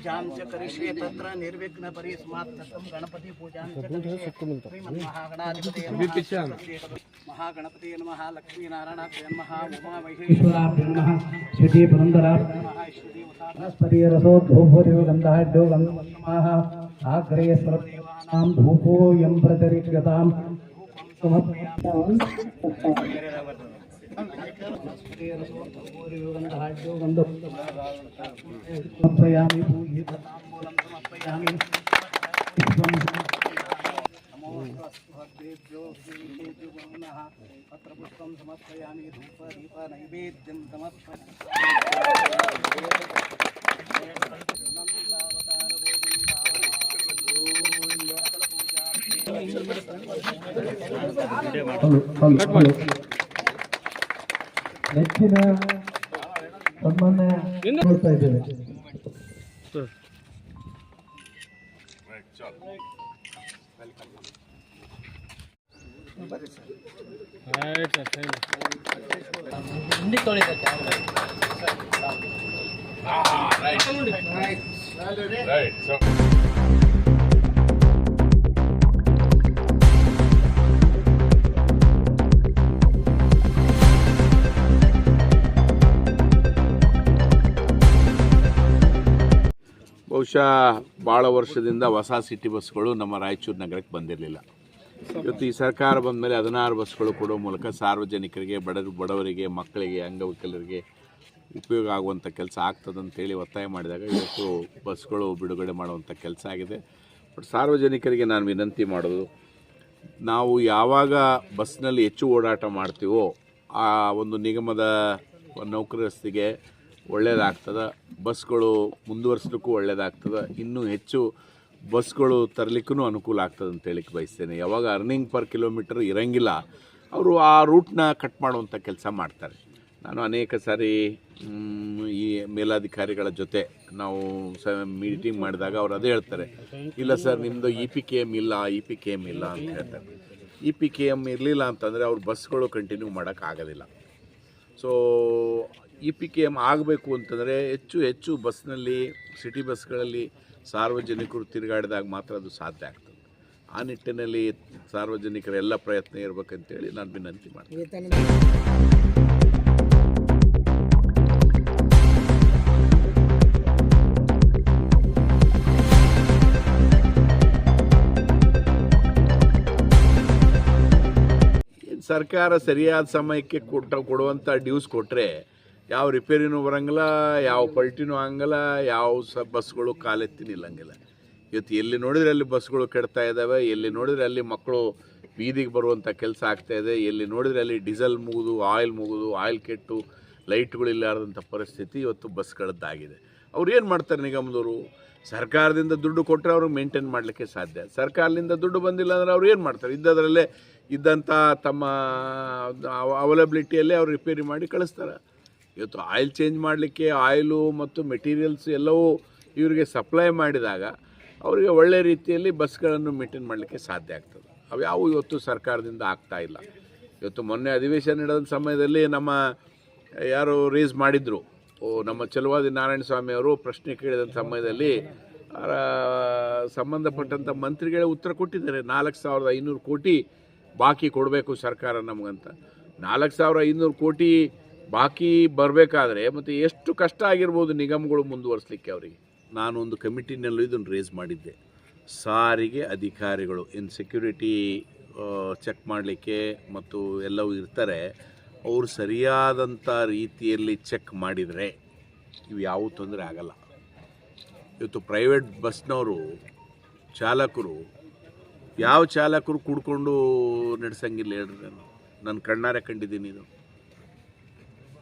पूजां च करिष्ये तत्र निर्विघ्न परिसमाप्तं गणपति पूजां च करिष्ये महागणपति नमः लक्ष्मी नारायणाय नमः उमा महेश्वराय नमः श्री पुरंदराय नमः श्री वनस्पति रसो धूपो गंधाढ्यो गंधमः आग्रे सर्वदेवानां धूपोऽयं प्रदरिक्यतां समर्पयामि पूजिताम्बूलं समर्पयामि पत्रपुष्पं समर्पयामि धूप दीप नैवेद्यं ಹೆಚ್ಚಿನ ಸನ್ಮಾನ ಕೊಡ್ತಾ ಇದ್ದೇವೆ. ಬಹುಶಃ ಭಾಳ ವರ್ಷದಿಂದ ಹೊಸ ಸಿಟಿ ಬಸ್ಗಳು ನಮ್ಮ ರಾಯಚೂರು ನಗರಕ್ಕೆ ಬಂದಿರಲಿಲ್ಲ. ಇವತ್ತು ಈ ಸರ್ಕಾರ ಬಂದ ಮೇಲೆ 16 ಬಸ್ಗಳು ಕೊಡೋ ಮೂಲಕ ಸಾರ್ವಜನಿಕರಿಗೆ ಬಡವರಿಗೆ ಮಕ್ಕಳಿಗೆ ಅಂಗವಿಕಲರಿಗೆ ಉಪಯೋಗ ಆಗುವಂಥ ಕೆಲಸ ಆಗ್ತದಂತೇಳಿ ಒತ್ತಾಯ ಮಾಡಿದಾಗ ಇವತ್ತು ಬಸ್ಗಳು ಬಿಡುಗಡೆ ಮಾಡುವಂಥ ಕೆಲಸ ಆಗಿದೆ. ಬಟ್ ಸಾರ್ವಜನಿಕರಿಗೆ ನಾನು ವಿನಂತಿ ಮಾಡೋದು, ನಾವು ಯಾವಾಗ ಬಸ್ನಲ್ಲಿ ಹೆಚ್ಚು ಓಡಾಟ ಮಾಡ್ತೀವೋ ಆ ಒಂದು ನಿಗಮದ ನೌಕರಸ್ಥಿಗೆ ಒಳ್ಳೆಯದಾಗ್ತದೆ, ಬಸ್ಗಳು ಮುಂದುವರಿಸಲಿಕ್ಕೂ ಒಳ್ಳೆಯದಾಗ್ತದೆ, ಇನ್ನೂ ಹೆಚ್ಚು ಬಸ್ಗಳು ತರಲಿಕ್ಕೂ ಅನುಕೂಲ ಆಗ್ತದೆ ಅಂತ ಹೇಳಿಕ್ಕೆ ಬಯಸ್ತೇನೆ. ಯಾವಾಗ ಅರ್ನಿಂಗ್ ಪರ್ ಕಿಲೋಮೀಟರ್ ಇರೋಂಗಿಲ್ಲ ಅವರು ಆ ರೂಟ್ನ ಕಟ್ ಮಾಡುವಂಥ ಕೆಲಸ ಮಾಡ್ತಾರೆ. ನಾನು ಅನೇಕ ಸಾರಿ ಈ ಮೇಲಾಧಿಕಾರಿಗಳ ಜೊತೆ ನಾವು ಮೀಟಿಂಗ್ ಮಾಡಿದಾಗ ಅವ್ರು ಅದೇ ಹೇಳ್ತಾರೆ, ಇಲ್ಲ ಸರ್ ನಿಮ್ಮದು EPKM ಇಲ್ಲ EPKM ಇಲ್ಲ ಅಂತ ಹೇಳ್ತಾರೆ. EPKM ಇರಲಿಲ್ಲ ಅಂತಂದರೆ ಅವ್ರು ಬಸ್ಗಳು ಕಂಟಿನ್ಯೂ ಮಾಡೋಕ್ಕಾಗೋದಿಲ್ಲ. ಸೊ EPKM ಆಗಬೇಕು ಅಂತಂದರೆ ಹೆಚ್ಚು ಬಸ್ನಲ್ಲಿ ಸಿಟಿ ಬಸ್ಗಳಲ್ಲಿ ಸಾರ್ವಜನಿಕರು ತಿರುಗಾಡಿದಾಗ ಮಾತ್ರ ಅದು ಸಾಧ್ಯ ಆಗ್ತದೆ. ಆ ನಿಟ್ಟಿನಲ್ಲಿ ಸಾರ್ವಜನಿಕರ ಎಲ್ಲ ಪ್ರಯತ್ನ ಇರಬೇಕಂತೇಳಿ ನಾನು ವಿನಂತಿ ಮಾಡ್ತೀನಿ. ಸರ್ಕಾರ ಸರಿಯಾದ ಸಮಯಕ್ಕೆ ಕೊಡುವಂಥ ಡ್ಯೂಸ್ ಕೊಟ್ಟರೆ ಯಾವ ರಿಪೇರಿನೂ ಬರೋಂಗಿಲ್ಲ, ಯಾವ ಪಲ್ಟಿನೂ ಆಗಂಗಿಲ್ಲ, ಯಾವ ಬಸ್ಗಳು ಕಾಲೆತ್ತಿ ನಿಲ್ಲಂಗಿಲ್ಲ. ಇವತ್ತು ಎಲ್ಲಿ ನೋಡಿದರೆ ಅಲ್ಲಿ ಬಸ್ಗಳು ಕೆಡ್ತಾ ಇದ್ದಾವೆ, ಎಲ್ಲಿ ನೋಡಿದರೆ ಅಲ್ಲಿ ಮಕ್ಕಳು ಬೀದಿಗೆ ಬರುವಂಥ ಕೆಲಸ ಆಗ್ತಾಯಿದೆ, ಎಲ್ಲಿ ನೋಡಿದರೆ ಅಲ್ಲಿ ಡೀಸೆಲ್ ಮುಗಿದು ಆಯಿಲ್ ಕೆಟ್ಟು ಲೈಟ್ಗಳಿಲ್ಲಾರ್ದಂಥ ಪರಿಸ್ಥಿತಿ ಇವತ್ತು ಬಸ್ಗಳದ್ದಾಗಿದೆ. ಅವ್ರು ಏನು ಮಾಡ್ತಾರೆ ನಿಗಮದವರು? ಸರ್ಕಾರದಿಂದ ದುಡ್ಡು ಕೊಟ್ಟರೆ ಅವ್ರಿಗೆ ಮೇಂಟೈನ್ ಮಾಡಲಿಕ್ಕೆ ಸಾಧ್ಯ. ಸರ್ಕಾರದಿಂದ ದುಡ್ಡು ಬಂದಿಲ್ಲ ಅಂದರೆ ಅವ್ರು ಏನು ಮಾಡ್ತಾರೆ? ಇದ್ದದರಲ್ಲೇ ಇದ್ದಂಥ ತಮ್ಮ ಅವೈಲಬಿಲಿಟಿಯಲ್ಲೇ ಅವ್ರು ರಿಪೇರಿ ಮಾಡಿ ಕಳಿಸ್ತಾರೆ. ಇವತ್ತು ಆಯಿಲ್ ಚೇಂಜ್ ಮಾಡಲಿಕ್ಕೆ ಆಯಿಲು ಮತ್ತು ಮೆಟೀರಿಯಲ್ಸ್ ಎಲ್ಲವೂ ಇವರಿಗೆ ಸಪ್ಲೈ ಮಾಡಿದಾಗ ಅವರಿಗೆ ಒಳ್ಳೆ ರೀತಿಯಲ್ಲಿ ಬಸ್ಗಳನ್ನು ಮೇಂಟೈನ್ ಮಾಡಲಿಕ್ಕೆ ಸಾಧ್ಯ ಆಗ್ತದೆ. ಅವ್ಯಾವು ಇವತ್ತು ಸರ್ಕಾರದಿಂದ ಆಗ್ತಾ ಇಲ್ಲ. ಇವತ್ತು ಮೊನ್ನೆ ಅಧಿವೇಶನ ನಡೆದ ಸಮಯದಲ್ಲಿ ನಮ್ಮ ಯಾರು ರೇಸ್ ಮಾಡಿದರು, ನಮ್ಮ ಚಲುವಾದಿ ನಾರಾಯಣ ಸ್ವಾಮಿ ಅವರು ಪ್ರಶ್ನೆ ಕೇಳಿದ ಸಮಯದಲ್ಲಿ ಸಂಬಂಧಪಟ್ಟಂಥ ಮಂತ್ರಿಗಳೇ ಉತ್ತರ ಕೊಟ್ಟಿದ್ದಾರೆ. 4,500 ಕೋಟಿ ಬಾಕಿ ಕೊಡಬೇಕು ಸರ್ಕಾರ ನಮಗಂತ. 4,500 ಕೋಟಿ ಬಾಕಿ ಬರಬೇಕಾದ್ರೆ ಮತ್ತು ಎಷ್ಟು ಕಷ್ಟ ಆಗಿರ್ಬೋದು ನಿಗಮಗಳು ಮುಂದುವರಿಸಲಿಕ್ಕೆ ಅವರಿಗೆ. ನಾನು ಒಂದು ಕಮಿಟಿನಲ್ಲೂ ಇದನ್ನು ರೇಸ್ ಮಾಡಿದ್ದೆ. ಸಾರಿಗೆ ಅಧಿಕಾರಿಗಳು ಸೆಕ್ಯೂರಿಟಿ ಚೆಕ್ ಮಾಡಲಿಕ್ಕೆ ಮತ್ತು ಎಲ್ಲವೂ ಇರ್ತಾರೆ, ಅವರು ಸರಿಯಾದಂಥ ರೀತಿಯಲ್ಲಿ ಚೆಕ್ ಮಾಡಿದರೆ ಇವು ಯಾವ ತೊಂದರೆ ಆಗಲ್ಲ. ಇವತ್ತು ಪ್ರೈವೇಟ್ ಬಸ್ನವರು ಯಾವ ಚಾಲಕರು ಕುಡ್ಕೊಂಡು ನಡೆಸಂಗಿಲ್ಲ ಹೇಳ್ರಿ. ನಾನು ಕಣ್ಣಾರೆ ಕಂಡಿದ್ದೀನಿ. ಇದು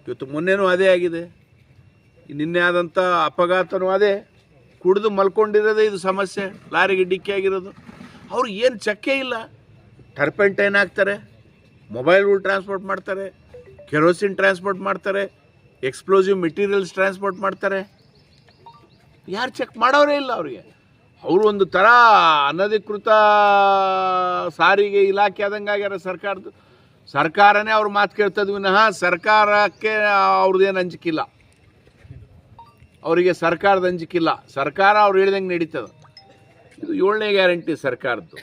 ಇವತ್ತು ಮೊನ್ನೆನೂ ಅದೇ ಆಗಿದೆ, ನಿನ್ನೆ ಆದಂಥ ಅಪಘಾತನೂ ಅದೇ. ಕುಡಿದು ಮಲ್ಕೊಂಡಿರೋದೇ ಇದು ಸಮಸ್ಯೆ, ಲಾರಿಗೆ ಡಿಕ್ಕಿ ಆಗಿರೋದು. ಅವ್ರಿಗೆ ಏನು ಚೆಕ್ಕೇ ಇಲ್ಲ. ಟರ್ಪೆಂಟೈನ್ ಹಾಕ್ತಾರೆ, ಮೊಬೈಲ್ಗಳು ಟ್ರಾನ್ಸ್ಪೋರ್ಟ್ ಮಾಡ್ತಾರೆ, ಕೆರೋಸಿನ್ ಟ್ರಾನ್ಸ್ಪೋರ್ಟ್ ಮಾಡ್ತಾರೆ, ಎಕ್ಸ್ಪ್ಲೋಸಿವ್ ಮೆಟೀರಿಯಲ್ಸ್ ಟ್ರಾನ್ಸ್ಪೋರ್ಟ್ ಮಾಡ್ತಾರೆ. ಯಾರು ಚೆಕ್ ಮಾಡೋರೇ ಇಲ್ಲ ಅವರಿಗೆ. ಅವರು ಒಂದು ಥರ ಅನಧಿಕೃತ ಸಾರಿಗೆ ಇಲಾಖೆ ಆದಂಗೆ ಆಗ್ಯಾರ ಸರ್ಕಾರದ್ದು. ಸರ್ಕಾರನೇ ಅವ್ರ ಮಾತು ಕೇಳ್ತದ ವಿನಃ ಸರ್ಕಾರಕ್ಕೆ ಅವ್ರದ್ದೇನು ಅಂಜಿಕಿಲ್ಲ. ಅವರಿಗೆ ಸರ್ಕಾರದ ಅಂಜಿಕಿಲ್ಲ. ಸರ್ಕಾರ ಅವ್ರು ಹೇಳ್ದಂಗೆ ನಡೀತದೆ. ಇದು 7ನೇ ಗ್ಯಾರಂಟಿ ಸರ್ಕಾರದ್ದು.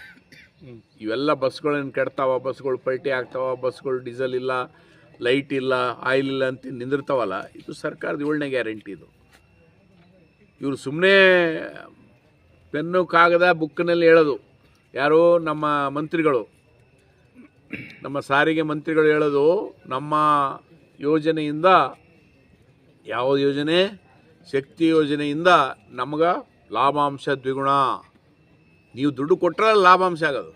ಇವೆಲ್ಲ ಬಸ್ಗಳೇನು ಕೆಡ್ತಾವ, ಬಸ್ಗಳು ಪಲ್ಟಿ ಆಗ್ತಾವ, ಬಸ್ಗಳು ಡೀಸೆಲ್ ಇಲ್ಲ, ಲೈಟ್ ಇಲ್ಲ, ಆಯಿಲ್ ಇಲ್ಲ ಅಂತ ನಿಂದಿರ್ತಾವಲ್ಲ, ಇದು ಸರ್ಕಾರದ 7ನೇ ಗ್ಯಾರಂಟಿ. ಇದು ಇವರು ಸುಮ್ಮನೆ ಪೆನ್ನು ಕಾಗದ ಬುಕ್ಕಿನಲ್ಲಿ ಹೇಳೋದು. ಯಾರು ನಮ್ಮ ಮಂತ್ರಿಗಳು, ನಮ್ಮ ಸಾರಿಗೆ ಮಂತ್ರಿಗಳು ಹೇಳೋದು, ನಮ್ಮ ಯೋಜನೆಯಿಂದ, ಯಾವ ಯೋಜನೆ, ಶಕ್ತಿ ಯೋಜನೆಯಿಂದ ನಮ್ಗೆ ಲಾಭಾಂಶ ದ್ವಿಗುಣ. ನೀವು ದುಡ್ಡು ಕೊಟ್ಟರೆ ಲಾಭಾಂಶ ಆಗೋದು.